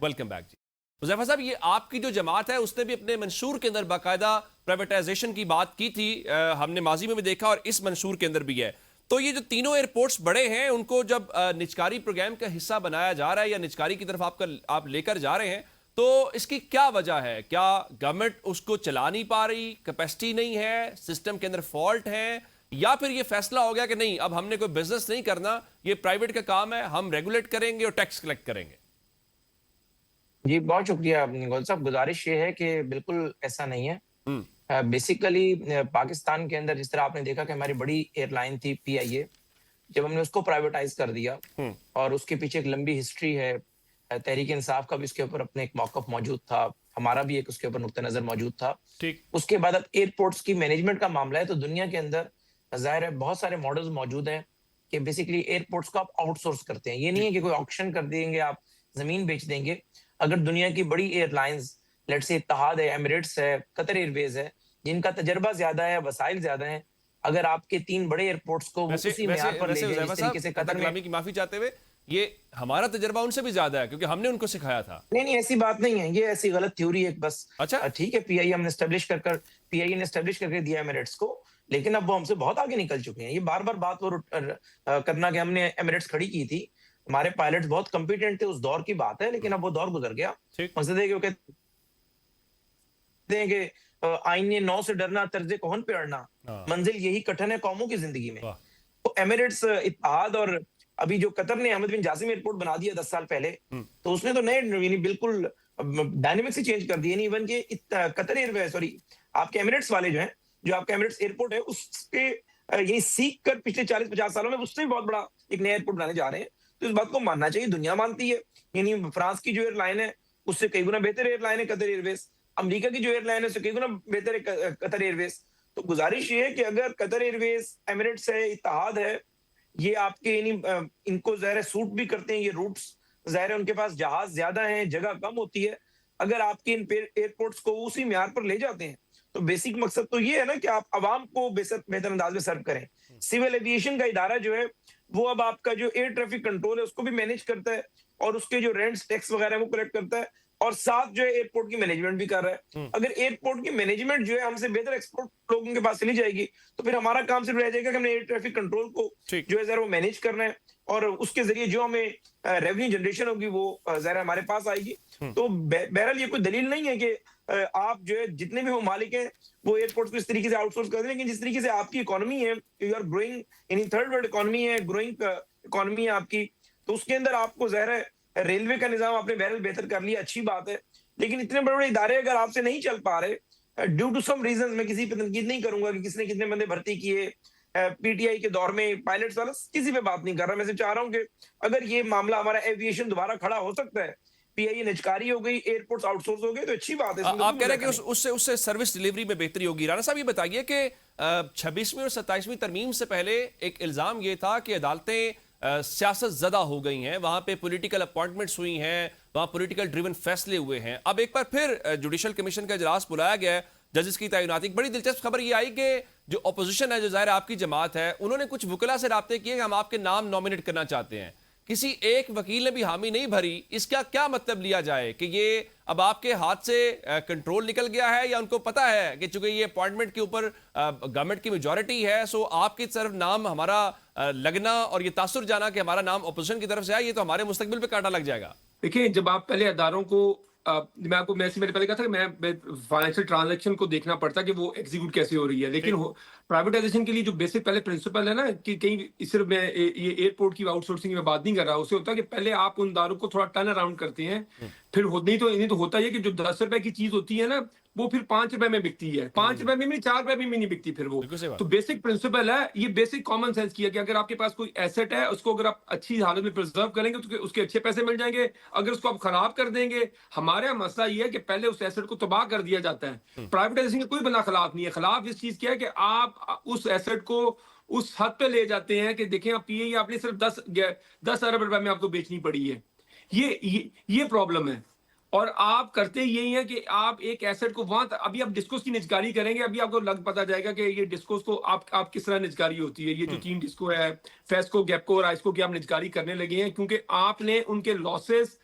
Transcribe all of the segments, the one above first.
Welcome back जी। हुज़ैफा साहब, ये आपकी जो जमात है उसने भी अपने मंशूर के अंदर बाकायदा प्राइवेटाइजेशन की बात की थी। हमने माजी में भी देखा और इस मंशूर के अंदर भी है। तो ये जो तीनों एयरपोर्ट्स बड़े हैं उनको जब निजकारी प्रोग्राम का हिस्सा बनाया जा रहा है या निजकारी की तरफ आप लेकर जा रहे हैं, तो इसकी क्या वजह है? क्या गवर्नमेंट उसको चला नहीं पा रही, कैपेसिटी नहीं है, सिस्टम के अंदर फॉल्ट है, या फिर ये फैसला हो गया कि नहीं, अब हमने कोई बिजनेस नहीं करना, ये प्राइवेट का काम है, हम रेगुलेट करेंगे और टैक्स कलेक्ट करेंगे? जी, बहुत शुक्रिया गौल साहब। गुज़ारिश ये है कि बिल्कुल ऐसा नहीं है। हम्म। बेसिकली पाकिस्तान के अंदर जिस तरह आपने देखा कि हमारी बड़ी एयरलाइन थी पीआईए, जब हमने उसको प्राइवेटाइज़ कर दिया हम्म। और उसके पीछे एक लंबी हिस्ट्री है। तहरीक-ए-इंसाफ का भी उसके ऊपर अपने एक मौक़िफ़ मौजूद था, हमारा भी एक उसके ऊपर नुक्ता नज़र मौजूद था। ठीक। उसके बाद अब एयरपोर्ट्स की मैनेजमेंट का मामला है, तो दुनिया के अंदर ज़ाहिर है बहुत सारे मॉडल्स मौजूद हैं कि बेसिकली एयरपोर्ट्स को आप आउटसोर्स करते हैं। ये नहीं जी। है कि कोई ऑक्शन कर देंगे, आप ज़मीन बेच देंगे। अगर दुनिया की बड़ी एयरलाइंस लेट्स से इत्तेहाद है, एमिरेट्स है, कतर एयरवेज़ है, जिनका तजर्बा ज़्यादा है, वसाइल ज़्यादा हैं, अगर आपके 3 बड़े एयरपोर्ट्स को वो वैसे उसी वैसे मेयार पर ले वैसे जाएँ हुज़ैफा जिस साहब, तरीके से खता कतर में। कलामी की माफी चाहते हुए, ये हमारा तजर्बा उनसे भी ज्यादा है क्योंकि हमने उनको सिखाया था। नहीं, नहीं, ऐसी बात नहीं है। ये ऐसी गलत थ्योरी है बस। अच्छा। ठीक है, पीआईए हमने एस्टेब्लिश पीआईए ने एस्टेब्लिश करके दिया एमिरेट्स को, लेकिन अब वो हमसे बहुत आगे निकल चुके हैं। ये बार-बार बात वो करना कि हमने एमिरेट्स खड़ी की थी। हमारे पायलट्स बहुत कॉम्पिटेंट थे, उस दौर की बात है, लेकिन अब वो दौर गुज़र गया। ठीक। मकसद है कि वो कहते हैं कि आईने नौ से डरना, तर्ज़े कोहन पे अड़ना, हाँ। मंज़िल यही कठिन है कौमों की ज़िंदगी में। वाह। तो एमिरेट्स, इत्तेहाद और अभी जो कतर ने अहमद बिन जासिम एयरपोर्ट बना दिया 10 साल पहले, हम्म। तो उसने तो नए यानी बिल्कुल डायनामिक्स ही चेंज कर दिए। नहीं, इवन के कतर एयरवेज, सॉरी, आपके एमिरेट्स वाले जो हैं, जो आपका एमिरेट्स एयरपोर्ट है, उसके यही सीख कर पिछले 40-50 सालों में उससे भी बहुत बड़ा एक नया एयरपोर्ट बनाने जा रहे हैं। तो इस बात को मानना चाहिए, दुनिया मानती है। यानी फ्रांस की जो एयरलाइन है, उससे कई गुना बेहतर एयरलाइन है कतर एयरवेज। अमेरिका की जो एयरलाइन है, उससे कई गुना बेहतर है कतर एयरवेज। तो गुजारिश ये है कि अगर कतर एयरवेज, एमिरेट्स है, इत्तेहाद है, ये आपके यानी इनको ज़ाहिर है सूट भी करते हैं ये रूट्स। ज़ाहिर है उनके पास जहाज़ ज़्यादा हैं, जगह कम होती है। अगर आपके इन एयरपोर्ट्स को उसी म्यार पर ले जाते हैं, तो बेसिक मकसद तो ये है ना कि आप अवाम को बेहतर अंदाज में सर्व करें। सिविल एविएशन का इदारा जो है, वो अब आपका जो एयर ट्रैफिक कंट्रोल है, उसको भी मैनेज करता है और उसके जो रेंट्स, टैक्स वगैरह है, वो कलेक्ट करता है और साथ जो है एयरपोर्ट की मैनेजमेंट भी कर रहा है। हम्म। अगर एयरपोर्ट की मैनेजमेंट जो है हमसे बेहतर एक्सपोर्ट लोगों के पास चली जाएगी, तो फिर हमारा काम सिर्फ रह जाएगा कि हमने एयर ट्रैफिक कंट्रोल को ठीक। जो है ज़रा वो मैनेज करना है और उसके ज़रिए जो हमें रेवेन्यू जनरेशन होगी वो ज़रा हमारे पास आएगी। हम्म। तो बहरहाल ये कोई दलील नहीं है कि आप जो है जितने भी ममालिक हैं वो एयरपोर्ट्स को इस तरीके से आउटसोर्स कर दें, लेकिन जिस तरीके से आपकी इकोनॉमी है, यू आर ग्रोइंग, यानी थर्ड वर्ल्ड इकोनॉमी है, ग्रोइंग इकोनॉमी है आपकी, तो उसके अंदर आपको ज़ाहिर है रेलवे का निज़ाम आपने बहरहाल बेहतर कर लिया, अच्छी बात है। लेकिन इतने बड़े-बड़े इदारे अगर आपसे नहीं चल पा रहे ड्यू टू सम रीजंस, मैं किसी पे तनकीद नहीं करूंगा कि किसने कितने बंदे भर्ती किए पीटीआई के दौर में, पायलट्स वाला किसी पे बात नहीं कर रहा। मैं सिर्फ चाह रहा हूँ कि अगर ये मामला हमारा एविएशन दोबारा खड़ा हो सकता है, पीआईए निजकारी हो गई, एयरपोर्ट्स आउटसोर्स हो गए, तो अच्छी बात है, इसमें तो आप कोई कह रहे हैं कि मुज़ाकरा नहीं। उससे उससे सर्विस डिलीवरी में बेहतरी होगी। राणा साहब, ये बताइए कि 26वीं और 27वीं तरमीम से पहले एक इल्जाम ये था कि अदालतें सियासत ज़दा हो गई हैं, वहां पे पॉलिटिकल अपॉइंटमेंट्स हुई हैं, वहां पॉलिटिकल ड्रिवन फैसले हुए हैं। अब एक बार फिर जुडिशल कमीशन का इजलास बुलाया गया है, जजेस की तैनाती। बड़ी दिलचस्प खबर ये आई कि जो अपोजिशन है, जो ज़ाहिर आपकी जमात है, उन्होंने कुछ वकला से राब्ते किए कि हम आपके नाम नॉमिनेट करना चाहते हैं। किसी एक वकील ने भी हामी नहीं भरी। इसका क्या मतलब लिया जाए कि ये अब आपके हाथ से कंट्रोल निकल गया है, या उनको पता है कि चूंकि ये अपॉइंटमेंट के ऊपर गवर्नमेंट की मेजॉरिटी है, सो आपकी तरफ नाम हमारा लगना और ये तासुर जाना कि हमारा नाम अपोजिशन की तरफ से आया, ये तो हमारे मुस्तकबिल पे कांटा लग जाएगा? देखिए, जब आप पहले अदारों को मैं से मैंने पहले कहा था कि मैं फाइनेंशियल ट्रांजैक्शन को देखना पड़ता है कि वो एग्जीक्यूट कैसे हो रही है, लेकिन ठीक। प्राइवेटाइजेशन के लिए जो बेसिक पहले प्रिंसिपल है ना, कि कहीं सिर्फ मैं ये एयरपोर्ट की आउटसोर्सिंग में बात नहीं कर रहा, उससे होता है कि पहले आप उन दारों को थोड़ा टर्न अराउंड करते हैं। फिर नहीं तो होता है कि जो 10 रुपए की चीज होती है ना, वो फिर 5 रुपए में बिकती है, 5 रुपए में नहीं, 4 रुपए में नहीं बिकती फिर वो। बिल्कुल सही बात। तो बेसिक प्रिंसिपल है ये, बेसिक कॉमन सेंस किया कि अगर आपके पास कोई एसेट है, उसको अगर आप अच्छी हालत में प्रिजर्व करेंगे तो उसके अच्छे पैसे मिल जाएंगे। अगर उसको आप खराब कर देंगे, हमारे यहाँ मसला ये है कि पहले उस एसेट को तबाह कर दिया जाता है। प्राइवेटाइजेशन का कोई बना खिलाफ नहीं है, खिलाफ इस चीज क्या है कि आप उस एसेट को उस हद पे ले जाते हैं कि देखें आप ये आपने सिर्फ 10 अरब रुपए में आपको बेचनी पड़ी है। ये प्रॉब्लम है। और आप करते यही है कि आप एक एसेट को वहां अभी आप डिस्कोस की निजकारी करेंगे, अभी आपको लग पता जाएगा कि ये डिस्कोस को आप किस तरह निजकारी होती है। ये जो 3 डिस्को है, फेस्को, गैपको और आइस्को की आप निजकारी करने लगे हैं, क्योंकि आपने उनके लॉसेस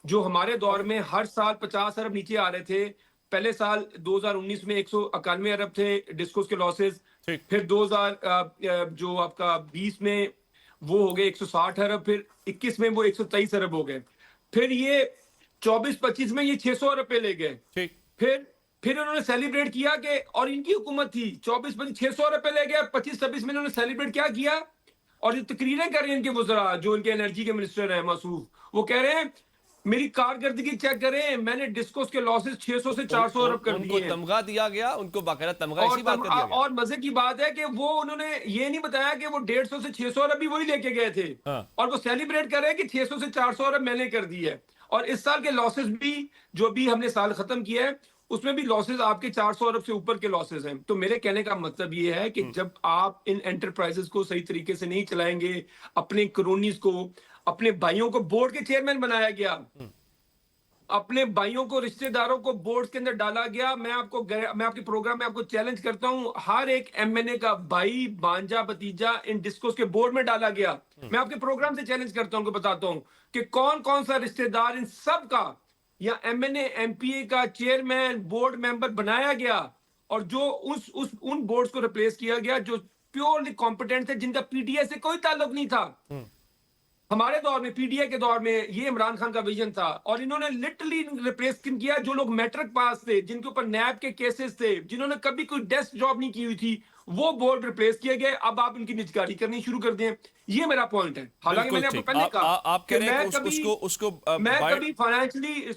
जो हमारे दौर में हर साल 50 अरब नीचे आ रहे थे। पहले साल 2019 में 191 अरब थे डिस्कोस के लॉसेस। ठीक। फिर 2000 जो आपका 20 में वो हो गए 160 अरब, फिर 21 में वो 123 अरब हो गए। फिर ये 24-25 में ये 600 अरब पे ले गए। ठीक। फिर उन्होंने सेलिब्रेट किया कि, और इनकी हुकूमत थी 24-25 600 अरब पे ले गया, 25-26 में इन्होंने सेलिब्रेट क्या किया, और जो तकरीरें कर रहे हैं इनके वज़रा, जो इनके एनर्जी के मिनिस्टर हैं मसूफ, वो कह रहे हैं मेरी कारकर्दगी चेक करें, मैंने डिस्कोस के लॉसेस 600 से 400 अरब कर उनको दिए हैं। तमगा दिया गया, उनको बाकायदा तमगा इसी बात का दिया गया। और मजे की बात है कि वो उन्होंने ये नहीं बताया कि वो 150 से 600 अरब भी वही लेके गए थे, हाँ। और वो सेलिब्रेट कर रहे हैं कि 600 से 400 अरब मैंने कर दी है। और इस साल के लॉसेस भी, जो भी हमने साल खत्म किया है, उसमें भी लॉसेस आपके 400 अरब से ऊपर के लॉसेस हैं। तो मेरे कहने का मतलब ये है कि जब आप इन एंटरप्राइजेस को सही तरीके से नहीं चलाएंगे, अपने क्रोनीज को, अपने भाइयों को बोर्ड के चेयरमैन बनाया गया, अपने भाइयों को, रिश्तेदारों को बोर्ड के अंदर डाला गया। मैं आपके प्रोग्राम में आपको चैलेंज करता हूं, हर एक एमएनए का भाई, भांजा, भतीजा इन डिस्कोस के बोर्ड में डाला गया। मैं आपके प्रोग्राम से चैलेंज करता हूं, बताता हूं कि कौन कौन सा रिश्तेदार इन सब का या एमएनए एमपीए का चेयरमैन, बोर्ड मेंबर बनाया गया, और जो उन बोर्ड्स को रिप्लेस किया गया जो प्योरली कॉम्पिटेंट थे, जिनका पीटीआई से कोई ताल्लुक नहीं था। हमारे दौर में, पीडीए के दौर में, ये इमरान खान का विजन था, और इन्होंने लिटरली रिप्लेस किया जो लोग मैट्रिक पास थे, जिनके ऊपर नैब के केसेस थे, जिन्होंने कभी कोई डेस्क जॉब नहीं की हुई थी, वो बोर्ड रिप्लेस किए गए। अब आप इनकी निजकारी करनी शुरू कर दें, ये मेरा पॉइंट है। हालांकि मैंने आपको पहले कहा आप कह रहे हैं कि उसको मैं कभी फाइनेंशियली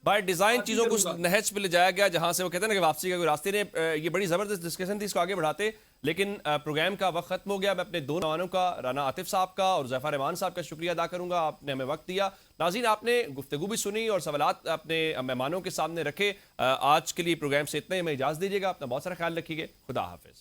बाय डिजाइन चीजों को उस नहज पे ले जाया गया जहां से वो कहते हैं ना कि वापसी का कोई रास्ते ने। ये बड़ी जबरदस्त डिस्कशन थी, इसको आगे बढ़ाते, लेकिन प्रोग्राम का वक्त खत्म हो गया। मैं अपने दो नौजवानों का, राना आतिफ साहब का और ज़फ़र रहमान साहब का शुक्रिया अदा करूंगा, आपने हमें वक्त दिया। नाज़रीन, आपने गुफ्तगू भी सुनी और सवालात अपने मेहमानों के सामने रखे। आज के लिए प्रोग्राम से इतना ही, हमें इजाज़त दीजिएगा। अपना बहुत सारा ख्याल रखिए। खुदा हाफिज।